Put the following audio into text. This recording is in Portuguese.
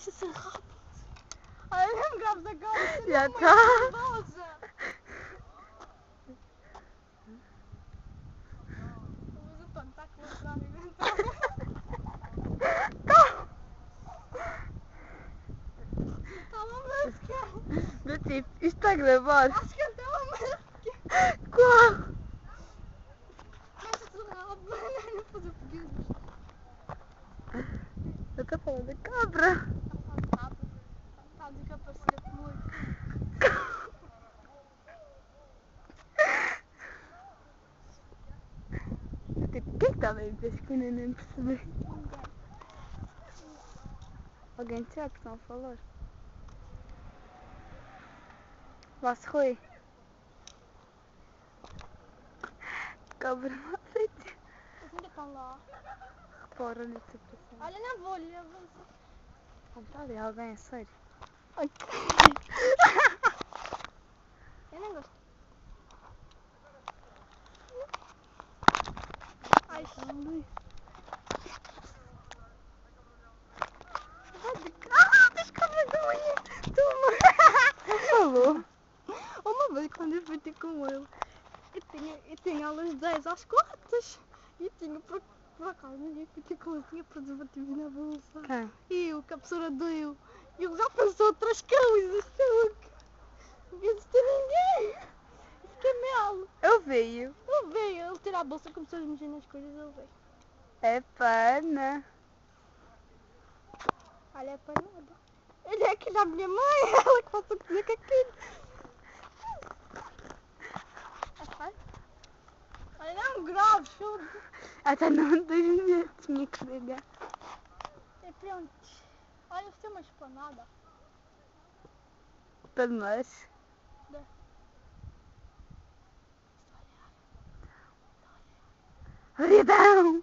Deixa ser rápido. Olha, não graves agora. Já não, tá. nervosa. Mas o Tony está com o outro amigo então. Está uma música. Do tipo, isto está a gravar. Acho que até uma música. Qual? Deixa ser rápido. Não fazer pequenos. Eu estou falando da cabra. Está a dizer que aparecia comigo. Tipo, quem é que está a ver que eu nem percebi? Ninguém. Alguém sabe que estão a falar? Vá-se Rui. Cabra não aceita. Eles ainda estão lá. Repara nessa pressão. Olha, não vou lhe. Eu vou... Está ali alguém, a sério. Ai, eu não gosto. Ai, tens cabra de unha. Falou? Uma vez quando eu fui ter com ele, eu tinha aulas 10 às quartas. E tinha, por acaso, ninguém fui ter com ele, tinha preservativo na bolsa. Quem? E o que a professora deu. E ele já pensou outras coisas, sabe? Não quis ter ninguém. E fiquei mal. Eu veio. Ele veio, ele tirou a bolsa, começou a mexer nas coisas, ele veio. É pana. Olha, é para nada. Ele é aqui da minha mãe, ela que passou a cozinhar com aquilo. Olha, não grave, chudo. Até não 2 minutos, minha querida. E pronto. Olha, tem uma esplanada. Para nós. Olha, não.